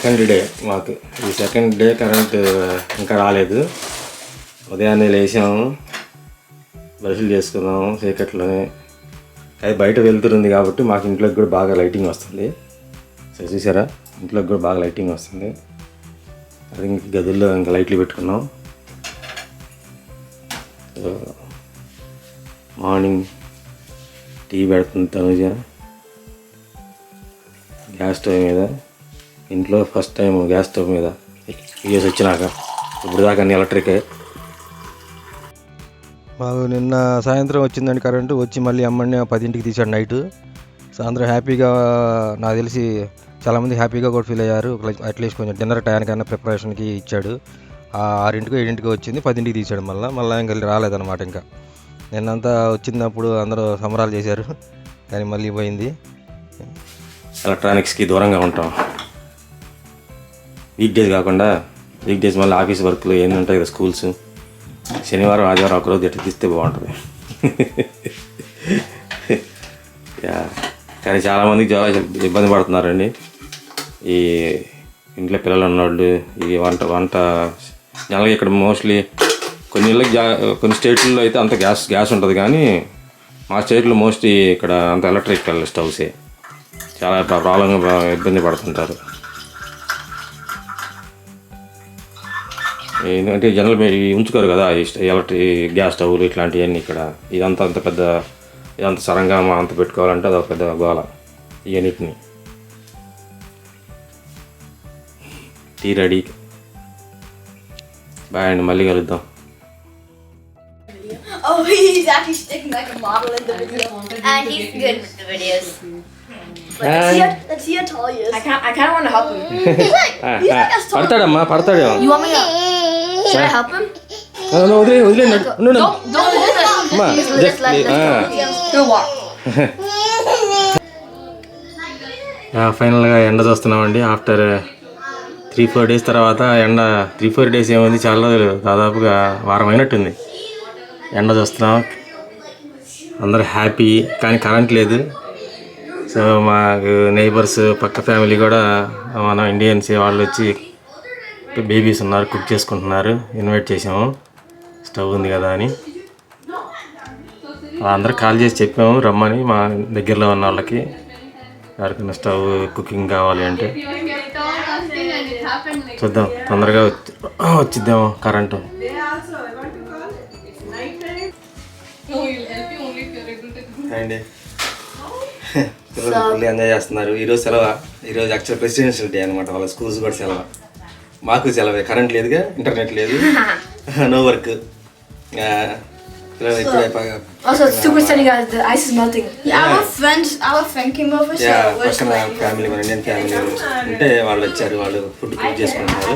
Second day మాకు ఈ second day current ఇంకా రాలేదు. ఉదయాన్నే లేచాము, బ్రష్లు చేసుకున్నాము చీకట్లోనే. అది బయట వెళ్తుంది కాబట్టి మాకు ఇంట్లోకి కూడా బాగా లైటింగ్ వస్తుంది. సో చూసారా, ఇంట్లోకి కూడా బాగా లైటింగ్ వస్తుంది. అది ఇంక గదుల్లో ఇంకా లైట్లు పెట్టుకున్నాం. సో మార్నింగ్ టీ పెడుతుంది తనుజ గ్యాస్ స్టవ్ మీద. ఇంట్లో ఫస్ట్ టైం గ్యాస్ స్టవ్ మీద యూఎస్ వచ్చినాక. ఇప్పుడు దాకా అన్ని ఎలక్ట్రికే. మాకు నిన్న సాయంత్రం వచ్చిందండి కరెంటు. వచ్చి మళ్ళీ అమ్మని 10ంటికి తీసాడు నైటు. సో అందరూ హ్యాపీగా, నాకు తెలిసి చాలామంది హ్యాపీగా కూడా ఫీల్ అయ్యారు. అట్లీస్ట్ కొంచెం డిన్నర్ టైంకైనా ప్రిపరేషన్కి ఇచ్చాడు. 6ంటికో 7ంటికో వచ్చింది, 10ంటికి తీసాడు. మళ్ళీ ఇంకా రాలేదన్నమాట. ఇంకా నిన్నంతా వచ్చినప్పుడు అందరూ సంబరాలు చేశారు, కానీ మళ్ళీ పోయింది. ఎలక్ట్రానిక్స్కి దూరంగా ఉంటాం. వీక్ డేస్ కాకుండా వీక్ డేస్ మళ్ళీ ఆఫీస్ వర్క్లు ఏంది ఉంటాయి కదా, స్కూల్స్. శనివారం ఆదివారం ఒకరోజు ఎట్లా తీస్తే బాగుంటుంది. కానీ చాలామందికి చాలా ఇబ్బంది పడుతున్నారండి. ఈ ఇంట్లో పిల్లలు ఉన్నవాళ్ళు ఈ వంట జనరల్గా ఇక్కడ మోస్ట్లీ కొన్ని ఇళ్ళకి కొన్ని స్టేట్లలో అయితే అంత గ్యాస్ ఉంటుంది, కానీ మా స్టేట్లో మోస్ట్లీ ఇక్కడ అంత ఎలక్ట్రికల్ స్టవ్సే. చాలా ప్రాబ్లంగా ఇబ్బంది పడుతుంటారు. ఎందుకంటే జనరల్ ఉంచుకోరు కదా ఎలక్ట్రిక్ గ్యాస్ స్టవ్లు ఇట్లాంటివన్నీ. ఇక్కడ ఇదంతా ఇదంతా సరంగా అంత పెట్టుకోవాలంటే అదొక పెద్ద గోల. ఇవన్నిటిని టీ రెడీ. బాయ్ అండి, మళ్ళీ కలుద్దాం. Oh, he's actually sticking like a model in the video. And he's good with the videos. Let's see how tall he is. I kind of want to help him. He's like as tall. పడతాడమ్మా, పడతాడు. You want me to? Should I help him? వదిలే. Don't hold it. అమ్మా Just let it go. Walk. ఫైనల్గా ఎండ చూస్తున్నామండి. After 3-4 days తర్వాత ఎండ. 3-4 days ఏమైంది, చాలా రోజులు, దాదాపుగా వారం అయినట్టుంది ఎండ చూస్తున్నాం. అందరూ హ్యాపీ, కానీ కరెంట్ లేదు. సో మాకు నైబర్స్ పక్క ఫ్యామిలీ కూడా మన ఇండియన్స్ వాళ్ళు వచ్చి బేబీస్ ఉన్నారు, కుక్ చేసుకుంటున్నారు. ఇన్వైట్ చేసాము, స్టవ్ ఉంది కదా అని. అందరూ కాల్ చేసి చెప్పాము రమ్మని, మా దగ్గరలో ఉన్న వాళ్ళకి ఎవరికైనా స్టవ్ కుకింగ్ కావాలి అంటే. చూద్దాం, తొందరగా వచ్చిద్దాము కరెంటు. అండి పిల్లలు ఫుల్ ఎంజాయ్ చేస్తున్నారు. ఈరోజు సెలవు. ఈరోజు యాక్చువల్ ప్రెసిడెన్షియల్ డే అనమాట. వాళ్ళ స్కూల్స్ కూడా సెలవు, మాకు సెలవే. కరెంట్ లేదుగా, ఇంటర్నెట్ లేదు, no work. Also, it's super sunny, guys. The ice is melting. Yeah, our friend came over, so we're పక్కన ఫ్యామిలీ, మన ఇండియన్ ఫ్యామిలీ ఉంటే వాళ్ళు వచ్చారు. వాళ్ళు ఫుడ్ కుక్ చేసుకుంటున్నారు.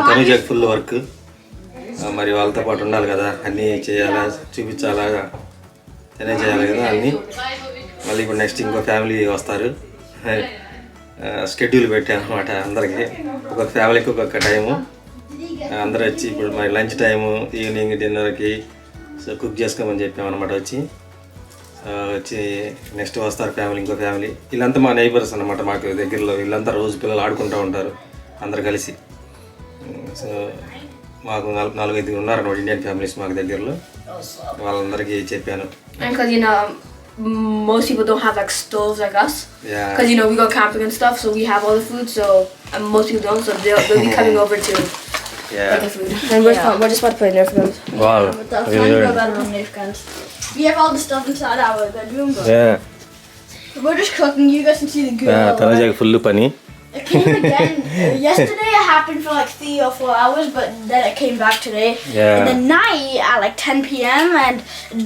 తనుజకి ఫుల్ వర్క్. మరి వాళ్ళతో పాటు ఉండాలి కదా, అన్నీ చేయాలా, చూపించాలా, అన్నీ చేయాలి కదా అన్నీ. మళ్ళీ ఇప్పుడు నెక్స్ట్ ఇంకో ఫ్యామిలీ వస్తారు. షెడ్యూల్ పెట్టామన్నమాట అందరికీ. ఒక్కొక్క ఫ్యామిలీకి ఒక్కొక్క టైము. అందరూ వచ్చి ఇప్పుడు మరి లంచ్ టైము, ఈవినింగ్ డిన్నర్కి సో కుక్ చేసుకోమని చెప్పామన్నమాట. వచ్చి నెక్స్ట్ వస్తారు ఫ్యామిలీ, ఇంకో ఫ్యామిలీ. వీళ్ళంతా మా నైబర్స్ అన్నమాట, మాకు దగ్గరలో. వీళ్ళంతా రోజు పిల్లలు ఆడుకుంటూ ఉంటారు అందరు కలిసి. సో మాకు 4-5 ఉన్నారన్నమాట ఇండియన్ ఫ్యామిలీస్ మాకు దగ్గరలో. వాళ్ళందరికీ చెప్పాను. Because most people don't have like stoves like us. Yeah. Because we go camping and stuff, so we have all the food. So most people don't, so they'll be coming over to get the food. And we're just about to play Nerf guns. Wow. We have all the stuff inside our bedroom, but Yeah. we're just cooking. You guys can see the grill. తనుజకి full పని. It came again. Yesterday it happened for like 3 or 4 hours, but then it came back today. Yeah. In the night at like 10 p.m. and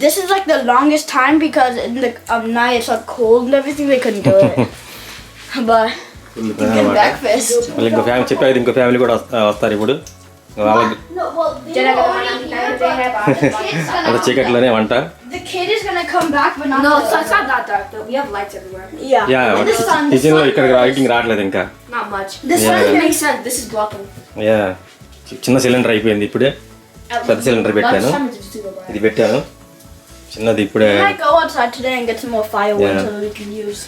this is like the longest time because in the night it's like cold and everything. They couldn't do it. But good breakfast. మళ్ళీ ఇంకో family చెప్పారు, ఇంకో family కూడా వస్తారు ఇప్పుడు. వాళ్ళకి No, well, అంత చీకట్లోనే వంట. the kid is gonna come back, but not. No, it's not that dark though. We have lights everywhere. Yeah. And the sun. కిచెన్లో ఇక్కడ లైటింగ్ రావట్లేదు ఇంకా. Not much. The sun Doesn't makes make sense. This is blocking. చిన్న cylinder అయిపోయింది ఇప్పుడే. పెద్ద cylinder పెట్టాను, ఇది పెట్టాను. చిన్నది ఇప్పుడే. We might go outside today and get some more firewood so we can use.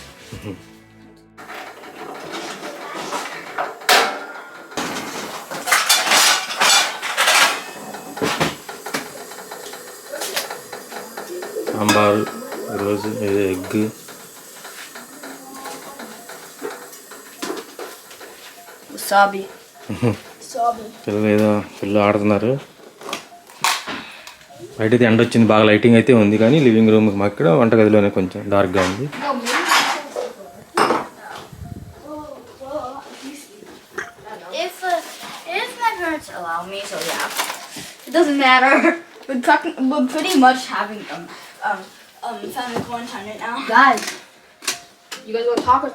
Sambar, ఈరోజు ఎగ్. Wasabi. పిల్లలు ఆడుతున్నారు. బయట ఎండ వచ్చింది, బాగా లైటింగ్ అయితే ఉంది, కానీ లివింగ్ రూమ్ మాకు ఇక్కడ వంటగదిలోనే కొంచెం డార్క్గా ఉంది. If my parents allow me, so yeah, it doesn't matter. We're pretty much having family quarantine right now. Guys, you guys want to talk or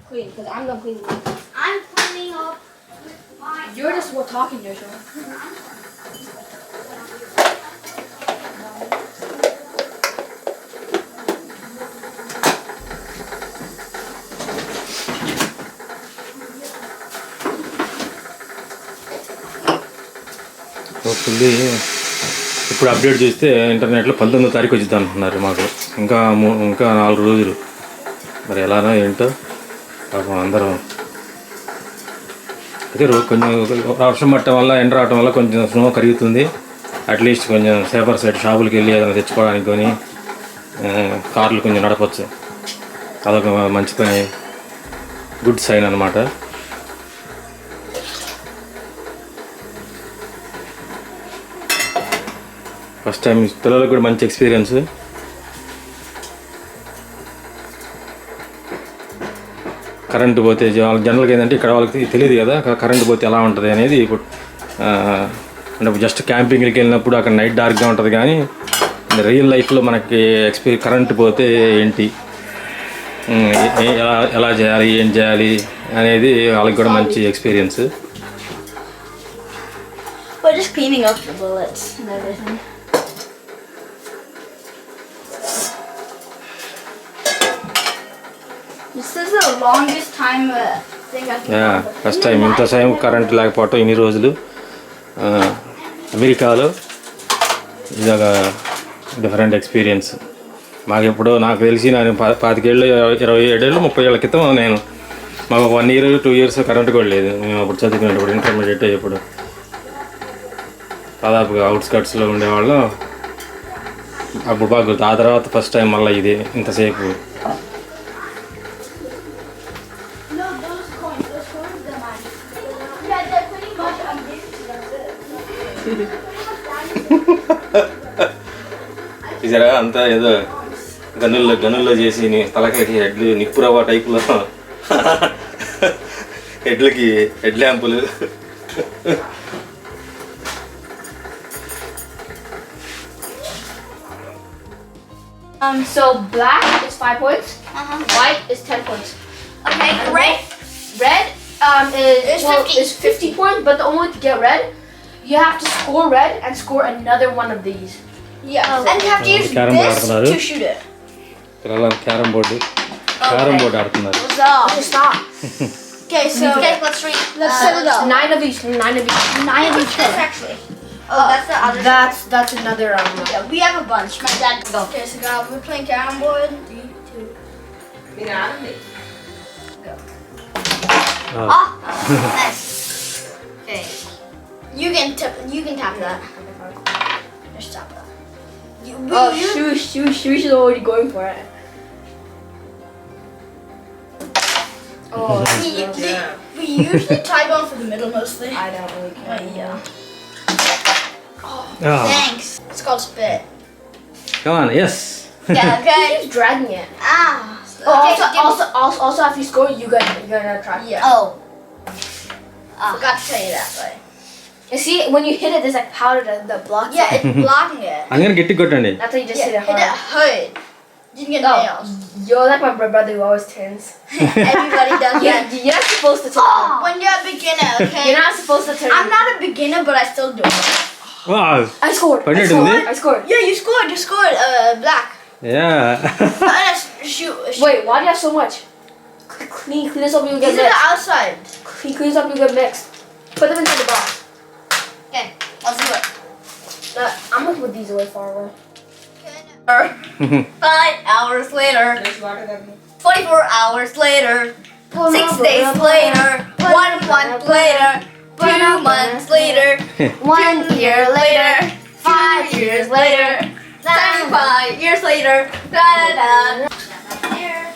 clean? Because I'm done cleaning. I'm cleaning up. You're just talking, Joshua. Fully ఇప్పుడు update చేస్తే ఇంటర్నెట్లో 19వ తారీఖు వచ్చింది అంటున్నారు మాకు. ఇంకా 4 రోజులు. మరి ఎలానో ఏంటో పాపం అందరం. అయితే కొంచెం వర్షం పట్టడం వల్ల, ఎండ రావడం వల్ల కొంచెం స్నో కరుగుతుంది. అట్లీస్ట్ కొంచెం సేఫర్ సైడ్ షాపులకి వెళ్ళి ఏదైనా తెచ్చుకోవడానికి కొని కార్లు కొంచెం నడపచ్చు. అదొక మంచి పని, గుడ్ సైన్ అన్నమాట. ఫస్ట్ టైం పిల్లలకు కూడా మంచి ఎక్స్పీరియన్స్. కరెంటు పోతే జనరల్గా ఏంటంటే ఇక్కడ వాళ్ళకి తెలియదు కదా కరెంటు పోతే ఎలా ఉంటుంది అనేది. ఇప్పుడు అంటే జస్ట్ క్యాంపింగ్కి వెళ్ళినప్పుడు అక్కడ నైట్ డార్క్గా ఉంటుంది, కానీ రియల్ లైఫ్లో మనకి కరెంటు పోతే ఏంటి, ఎలా చేయాలి, ఏం చేయాలి అనేది వాళ్ళకి కూడా మంచి experience. We're just cleaning up the bullets and everything. This is the longest time thing I've been. First time ఇంత టైం కరెంట్ లేకపోవటం ఇన్ని రోజులు అమెరికాలో. ఇదొక డిఫరెంట్ ఎక్స్పీరియన్స్. మాకు ఎప్పుడో నాకు తెలిసి నేను 25 ఏళ్ళు, 27 ఏళ్ళు, 30 ఏళ్ళ క్రితం నేను మాకు 1 year 2 years కరెంట్ కూడా లేదు. మేము అప్పుడు చదువుకునేటప్పుడు ఇంటర్మీడియట్ అయ్యేప్పుడు దాదాపుగా అవుట్స్కట్స్లో ఉండేవాళ్ళం. అప్పుడు బాగా గుర్తు. ఆ తర్వాత ఫస్ట్ టైం మళ్ళీ ఇది ఇంతసేపు. No, those coins, they're mine. Yeah, they're pretty much on this. చూసారా అంతా ఏదో గనుల్లో చేసి తలకాయకి హెడ్లు నిప్పురవ్వ టైపులో head ల్యాంపులు. So black is 5 points. White is 10 points. Okay, red. Red is 50 points, but the only way to get red, you have to score red and score another one of these. Yeah, and you have to use Carrom board this ఆడుతున్నారు. to shoot it. Carrom board ఆడుతున్నారు. Stop. Okay, so Okay, let's read. let's set it up. 9 of each. 9 of each. 9 of each This color. actually. Oh, that's the other. That's another Yeah, we have a bunch. My dad. Okay, so now we're playing carrom board. 3, 2. Oh, nice. Okay. You can tap that. Just tap that. Oh, Shush is already going for it. Oh, We usually try going for the middle mostly. I don't really care. Yeah. Thanks. It's called spit. Come on, yes. Yeah. Okay. He's dragging it. Ah. Oh, Okay, also, after you score, you're gonna try. Yeah. Oh. Forgot to tell you that, but And see, when you hit it, there's like powder that blocks yeah, it. it's blocking it. అందుకని గట్టి కొట్టండి. That's how you just hit it hit hard. it hard. Didn't get No, nails. you're like my brother who always turns. Everybody does that. You're not supposed to turn. When you're a beginner, okay? You're not supposed to turn. I'm not a beginner, but I still do it. I scored. What did you do? I scored. Yeah, you scored. You scored. Black. Shoot. Wait, why do you have so much? Clean this up, you'll get These are the mixed. outside. Clean this up, you'll get mixed. Put them into the box. Okay. Let's do it. I'm gonna put these away far away. 5 hours later. 24 hours later. 6 days later. 1 month later. 2 months later. 1 year later. 5 years later. 7 5 years later. Da-da-da. Here.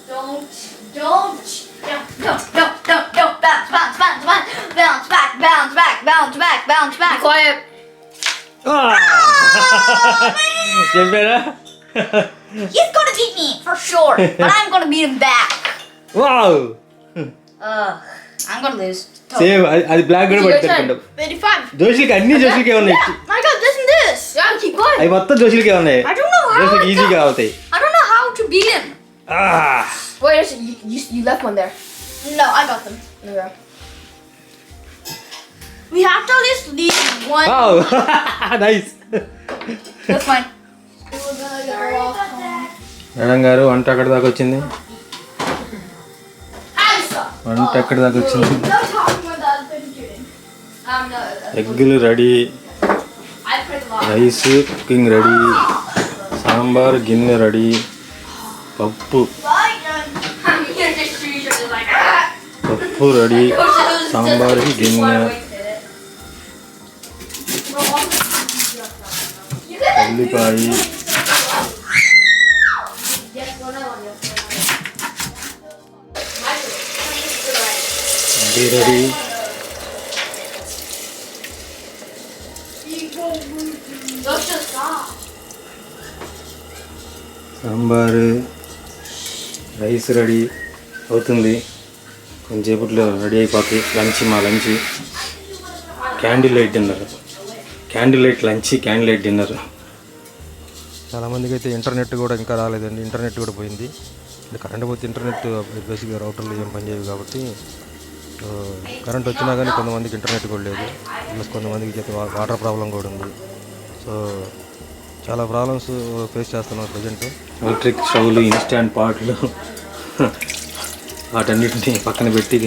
Don't. Bounce, bounce, bounce, bounce. Bounce back, bounce back, bounce back, bounce back. Be quiet. చెప్పారా? He's gonna beat me for sure, but I'm gonna beat him back. Wow I'm gonna lose. Same అది black కూడా పట్టుకుంటాం. 85. జోషికి అన్ని జోషికే ఉన్నాయి. I got this and this. Yeah, keep going. అవి మొత్తం జోషికే ఉన్నాయి. I don't know how. జోషికి ఈజీగా అవుతాయి. I don't know how to beat him. Wait, you left one there. No, I got them. Okay. We have to at least leave one. Wow nice. That's fine. Madam గారు వంట ఎక్కడి దాకా వచ్చింది? వంట ఎక్కడి దాకా వచ్చింది? No talking when the husband shooting. No. ఎగ్గులు ready, I played the rice cooking ready, sambar గిన్నె రెడీ, పప్పు I'm here just to use it like పప్పు రెడీ, సాంబార్కి గిన్నె, ఉల్లిపాయ, అది రెడీ, సాంబారు, రైస్ రెడీ అవుతుంది. కొంచెంసేపట్లో రెడీ అయిపోతుంది. మా lunch candle light dinner, candle light dinner. చాలామందికి అయితే ఇంటర్నెట్ కూడా ఇంకా రాలేదండి. ఇంటర్నెట్ కూడా పోయింది. కరెంట్ పోతే ఇంటర్నెట్ బేసిక్గా రౌటర్లు ఏం పనిచేయవు కాబట్టి కరెంట్ వచ్చినా కానీ కొంతమందికి ఇంటర్నెట్ కూడా లేదు. ప్లస్ కొంతమందికి అయితే వాటర్ ప్రాబ్లం కూడా ఉంది. సో చాలా ప్రాబ్లమ్స్ ఫేస్ చేస్తున్నాం ప్రజెంట్. ఎలక్ట్రిక్ స్టవ్లు, ఇన్స్టాంట్ పాట్లు వాటన్నిటిని పక్కన పెట్టి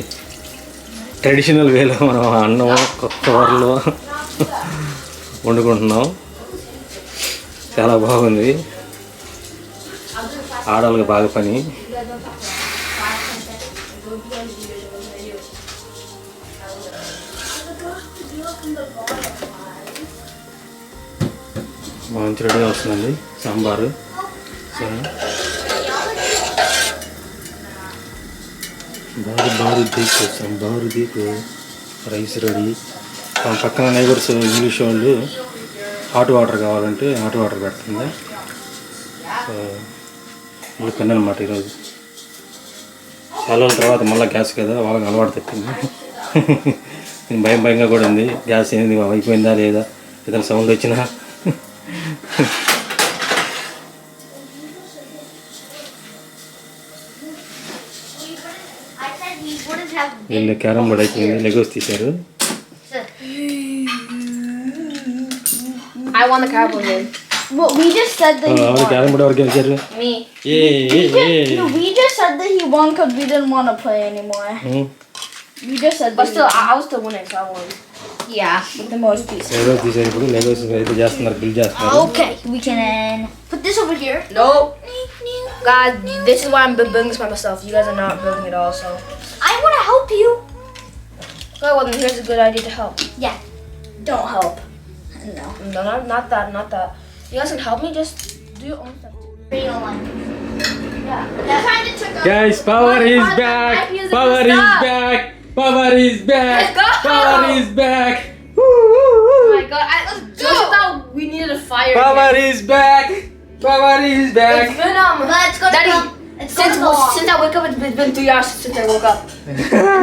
ట్రెడిషనల్ వేలో మనం అన్నం కూరలు వండుకుంటున్నాం. చాలా బాగుంది. ఆడవాళ్ళకి బాగా పని. మంచి రెడీగా వస్తుందండి సాంబారు. సాంబారు దీకు రైస్ రెడీ. పక్కన నైబర్స్ ఇంగ్లీష్ వాళ్ళు హాట్ వాటర్ కావాలంటే హాట్ వాటర్ పెడుతుంది. సో ఇది పని అనమాట. ఈరోజు చాలా రోజుల తర్వాత మళ్ళీ గ్యాస్ కదా, వాళ్ళకి అలవాటు తప్పింది. నేను భయంగా కూడా ఉంది. గ్యాస్ ఏంది అయిపోయిందా లేదా, ఏదైనా సౌండ్ వచ్చినా. వీళ్ళు క్యారమ్ బోర్డ్ అయిపోయింది, లెగోస్ తీశారు. I won the carnival game. Well, we just said that he won. Carrom board ఎవరు గెలిచారు? Me. No, we just said that he won because we didn't want to play anymore. We just said But that still, I was still winning, so I won. Yeah. with the most pieces. Legos తీశారు. ఇప్పుడు Legos అయితే చేస్తున్నారు, bill చేస్తున్నారు. Okay, we can put this over here. Nope. Guys, this is why I'm building this by myself. You guys are not building it all, so. I want to help you. Okay, well then here's a good idea to help. Yeah. Don't help. No. No, not that. You guys can help me, just do your own stuff. Yeah. Kind of took Guys, power is back. Power is back. Power is back. Let's go. Power is back. Oh my god, Josh thought we needed a fire. Power is back. Power is back. It's Venom. But it's gonna Daddy, come. It's gonna go off. since I woke up, it's been 3 hours since I woke up.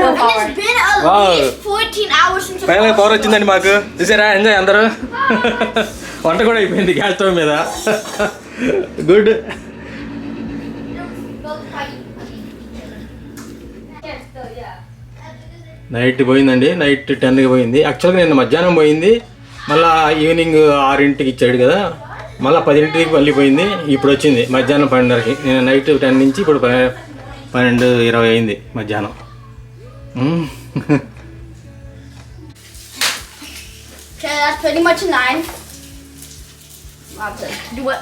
No power. It's been at Wow. least 14 hours since final power వచ్చిందండి మాకు. చూసారా, enjoy అందరూ. వంట కూడా అయిపోయింది gas stove మీద. Good. Night పోయిందండి. Night 10కి పోయింది. యాక్చువల్గా నేను మధ్యాహ్నం పోయింది, మళ్ళీ ఈవినింగ్ 6ంటికి ఇచ్చాడు కదా, మళ్ళీ 10ంటికి మళ్ళీ పోయింది. ఇప్పుడు వచ్చింది మధ్యాహ్నం 12:30కి. నేను నైట్ 10 నుంచి ఇప్పుడు 12:20 అయింది మధ్యాహ్నం. Okay, that's pretty much 9. Do what?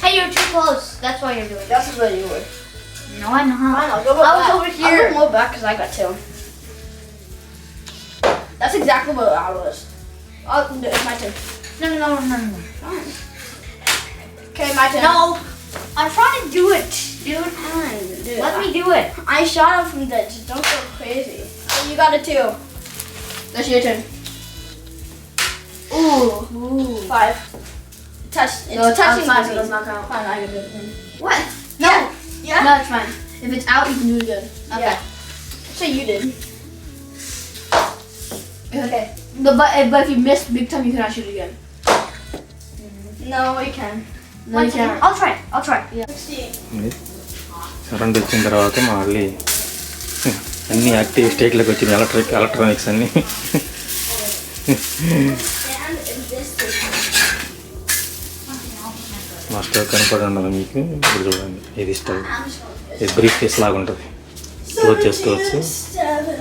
Hey, you're too close. That's why you're doing it. That's what you were. No, I'm not. Fine, I'll go I was back. over I'll here. go more back because I got 2. That's exactly what I was. Oh, no, it's my turn. No. Okay, my turn. No. I'm trying to do it. Dude. Fine, dude. Let me do it. I shot him from there. Just don't go crazy. Oh, you got it too. That's your turn. Ooh. 5. Touch. It's No, it's touching outside, me. so it does not count. Fine, I can do it. What? No. Yeah? No, it's fine. If it's out, you can do it again. Okay. Yeah. So you did. Okay. But if you miss big time, you cannot shoot it again. No, we can. No, you can't. I'll try. Yeah. 16. Current వచ్చిన తర్వాత మళ్ళీ అన్ని active స్టేట్లోకి వచ్చిన electronics అన్నీ And in this మా stove కనపడి ఉండదు మీకు. ఇప్పుడు చూడండి, ఇది స్టవ్, ఇది బ్రీఫ్ కేస్ లాగా ఉంటుంది, క్లోజ్ చేసుకోవచ్చు. 7.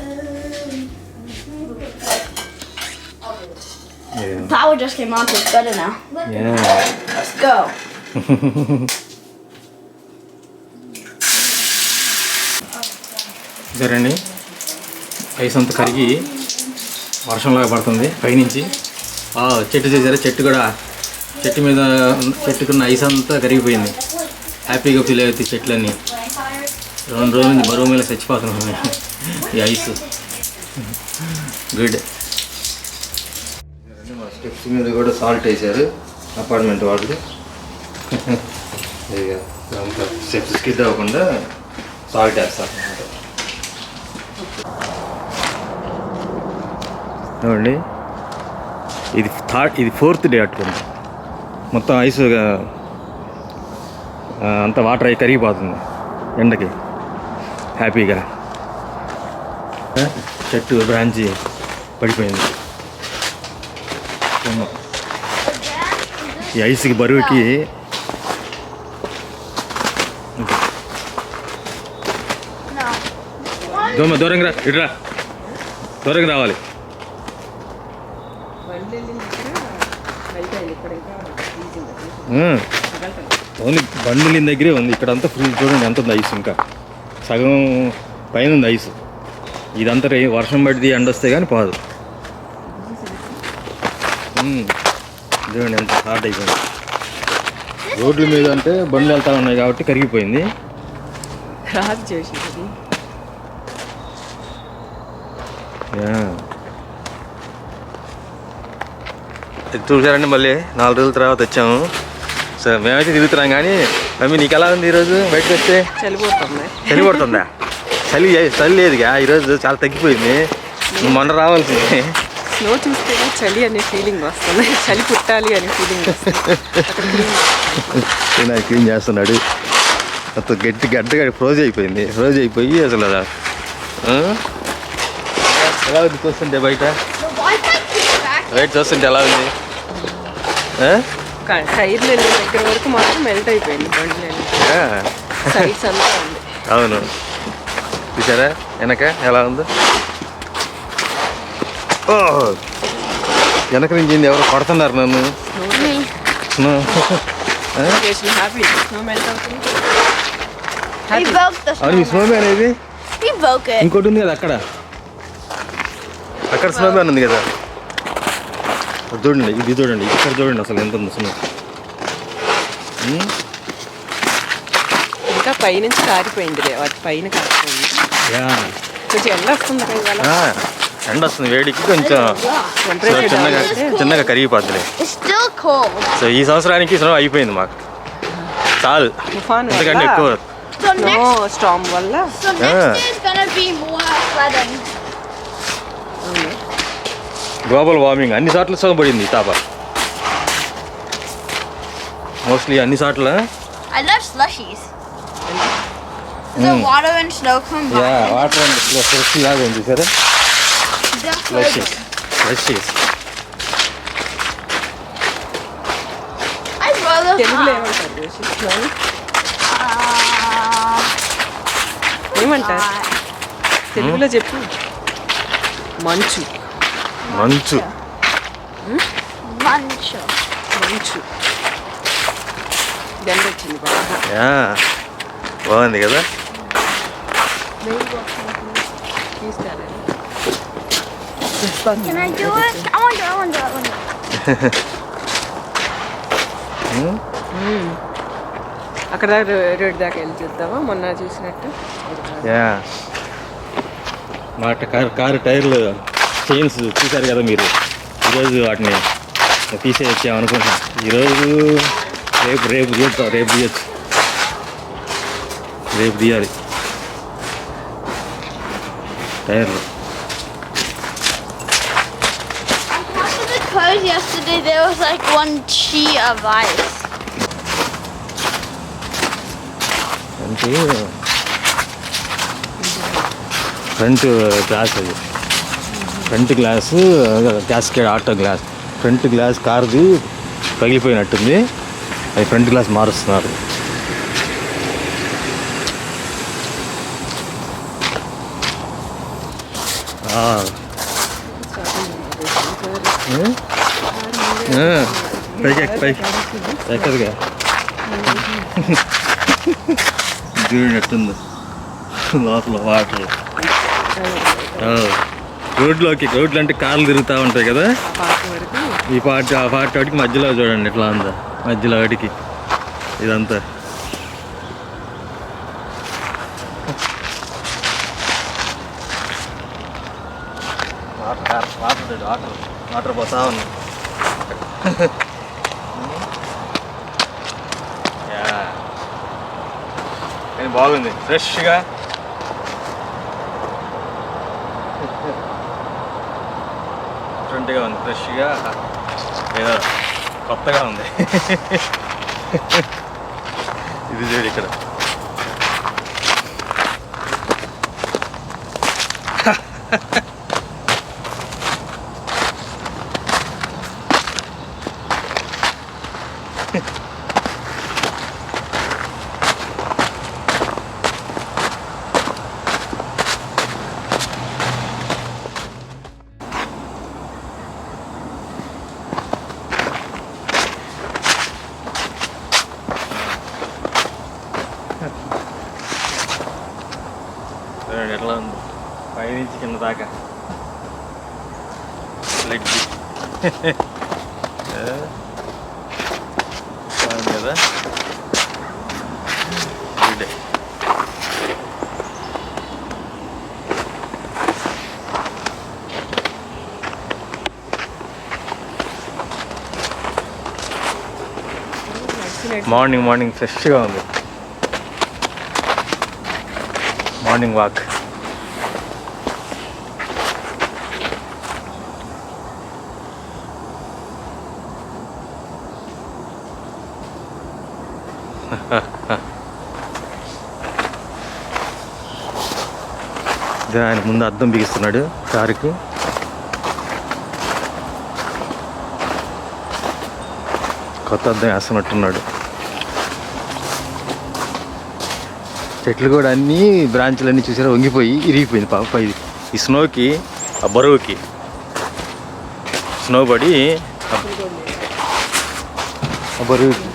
Power just came on, so it's better now. Let's go. సరేండి, ఐస్ అంతా కరిగి వర్షంలాగా పడుతుంది పైనుంచి. చెట్టు చేసారా, చెట్టు మీద చెట్టుకున్న ఐస్ అంతా కరిగిపోయింది. హ్యాపీగా ఫీల్ అవుతాయి చెట్లన్నీ. 2 రోజుల నుంచి బరువు మీద చచ్చిపోతున్నాయి ఈ ఐస్. గుడ్. మా స్టెప్స్ మీద కూడా సాల్ట్ వేసారు అపార్ట్మెంట్ వాళ్ళు. స్టెప్స్ స్కిడ్ అవ్వకుండా సాల్ట్ వేస్తారు అన్నమాట. చూడండి, ఇది 4th డే అట్టుకుంది. మొత్తం ఐస్ అంత వాటర్ అయి కరిగిపోతుంది ఎండకి. హ్యాపీగా చెట్టు బ్రాంచి పడిపోయింది. ఈ ఐస్కి బరువుకి దూరంగా ఇట్రా, దూరంగా రావాలి. ఓన్లీ బండి వెళ్ళిన దగ్గరే ఉంది. ఇక్కడ అంతా ఫ్రీజ్ చూడండి ఎంత ఉంది ఐస్. ఇంకా సగం పైన ఉంది ఐస్. ఇదంతా వర్షం పడితే ఎండ వస్తే కానీ పోదు. చూడండి ఎంత హార్డ్ అయిపోయింది. రోడ్ల మీద అంటే బండ్లు వెళ్తా ఉన్నాయి కాబట్టి కరిగిపోయింది. చూసారండి, మళ్ళీ 4 రోజుల తర్వాత వచ్చాము. సో మేమైతే తిరుగుతున్నాం. కానీ మమ్మీ నీకు ఎలా ఉంది ఈరోజు? బయటకు వస్తే చలి పడుతుందా? చలి లేదుగా ఈరోజు, చాలా తగ్గిపోయింది. నువ్వు మొన్న రావాల్సింది. స్నో చూస్తే చలి అనే ఫీలింగ్ వస్తుంది, చలి పుట్టాలి అనే ఫీలింగ్ వస్తుంది. క్లీన్ చేస్తున్నాడు. మొత్తం గడ్డగా ఫ్రోజ్ అయిపోయి అసలు ఎలా ఉంది చూస్తుంటే బయట చూస్తుంటే ఎలా ఉంది? టైర్లు వెళ్ళే దగ్గర వరకు మాత్రం మెల్ట్ అయిపోయింది బండి సైడ్స్ అంతా ఉంది. అవును, చూసారా వెనక ఎలా ఉందో? వెనక నుంచి ఎవరు కొడుతున్నారు నన్ను. హ్యాపీ స్నో మెల్ట్ అవుతుంది. We broke the అవును, స్నోమ్యాన్ అనేది We broke it. ఇంకోటి ఉంది కదా అక్కడ స్నోమ్యాన్ ఉంది కదా. చూడండి, ఇది చూడండి, ఇక్కడ చూడండి అసలు ఎంత ఉంది స్నో. ఇంకా పైనుంచి కారిపోయింది, వాటి పైన కారిపోయింది. కొంచెం ఎండ వస్తుంది కదా, ఎండ వస్తుంది, వేడికి కొంచెం చిన్నగా కరిగిపోతుంది. It's still cold. సో ఈ సంవత్సరానికి స్నో అయిపోయింది మాకు చాలు. ఎందుకంటే ఎక్కువ So next స్టార్మ్ వల్ల day is gonna be more flooding. Global warming అన్ని చోట్ల స్నో పడింది. తాప మోస్ట్లీ అన్ని చోట్ల. I love slushies. The water and snow combined. Water and fresh లాగా ఉంది సరే. Delicious. I rather తెలుగులో ఏమంటారు? ఏమంటారు తెలుగులో చెప్పు. మంచు మంచు mancho. దండ వచ్చింది బాగా. బాగుంది కదా. Can I do it? I want to do it. అక్కడ రోడ్ దాకా వెళ్ళి చూద్దామా మొన్న చూసినట్టు. యా మా కారు టైర్లు చైన్స్ చూసారు కదా మీరు. ఈరోజు వాటిని తీసే వచ్చామనుకుంటున్నాం. ఈరోజు రేపు తీయచ్చు, రేపు తీయాలి టైర్లు. After the cars yesterday, there was like one sheet of ice. అంటే ఫ్రంట్ గ్లాస్, అది front glass cascade auto glass, front glass కార్ది పగిలిపోయినట్టుంది. అది ఫ్రంట్ గ్లాస్ మారుస్తున్నారు. పైకి ఎక్కదిగా చూడట్టుంది లోపల వాటర్. రోడ్లు అంటే కార్లు తిరుగుతూ ఉంటాయి కదా, ఈ పార్ట్ ఆ పార్ట్ వాటికి మధ్యలో చూడండి ఎట్లా ఉందా, మధ్యలో వాటికి ఇదంతా. వాటర్ పోతా ఉంది. కానీ బాగుంది, ఫ్రెష్గా. డిఫరెంట్గా ఉంది, ఫ్రెష్గా, ఏదో కొత్తగా ఉంది. ఇది చూడు ఇక్కడ. ఎట్లా ఉంది పైనుంచి కింద దాకా లెగ్ బాగుంది కదా. మార్నింగ్ ఫ్రెష్గా ఉంది. Morning walk. ఆయన ముందు అద్దం బిగిస్తున్నాడు కారుకి. కొత్త అద్దం వేస్తున్నట్టున్నాడు. చెట్లు కూడా అన్నీ బ్రాంచ్లు అన్నీ చూసారా వంగిపోయి ఇరిగిపోయింది పాప. ఈ స్నోకి, ఆ బరువుకి స్నో పడి ఆ బరువుకి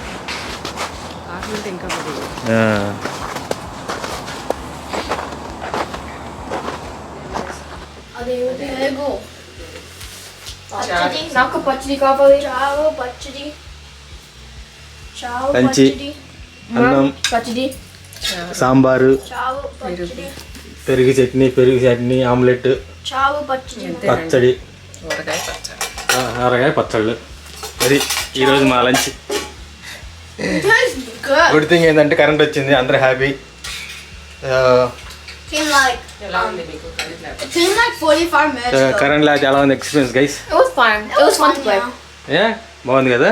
నాకు పచ్చడి కావాలి. లంచి, అన్నం, పచ్చడి, సాంబారు, పెరుగు చట్నీ, ఆమ్లెట్, పచ్చడి, ఊరగాయ పచ్చళ్ళు. అది ఈరోజు మా లంచ్. గుడ్ థింగ్ ఏంటంటే కరెంట్ వచ్చింది, అందరూ హ్యాపీ. కరెంట్ లేక ఎలా ఉంది ఎక్స్పీరియన్స్ గైస్? బాగుంది కదా.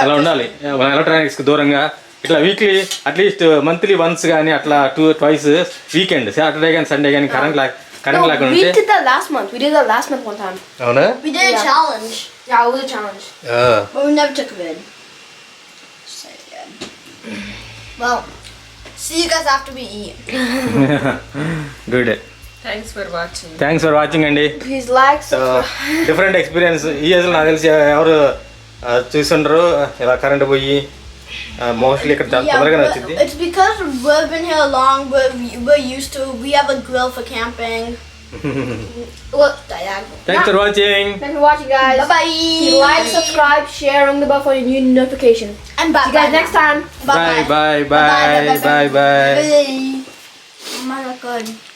అలా ఉండాలి మన ఎలక్ట్రానిక్స్కి దూరంగా. ఇట్లా వీక్లీ అట్లీస్ట్ మంత్లీ వన్స్ కానీ అట్లా ట్వైస్ వీకెండ్ సాటర్డే కానీ సండే కానీ కరెంట్ లేకుండా we did that last month one time. అవునా? We did a challenge. Yeah, it was a challenge. But we never took a vid. Say it again. Well, see you guys after we eat. Good. Thanks for watching అండి. Please like, different experience. ఈ ఏజ్లో నాకు తెలిసి ఎవరు చూస్తుండ్రు ఇలా current పోయి. Mostly ఇక్కడ తొందరగానే వచ్చింది. It's because we've been here long, we're used to. We have a grill for camping. Thanks for watching. Thanks for watching, guys. Bye bye. Like, subscribe, share, ring the bell for your new notification. And bye. See you guys next time. Bye bye bye bye bye. Bye. Malakan.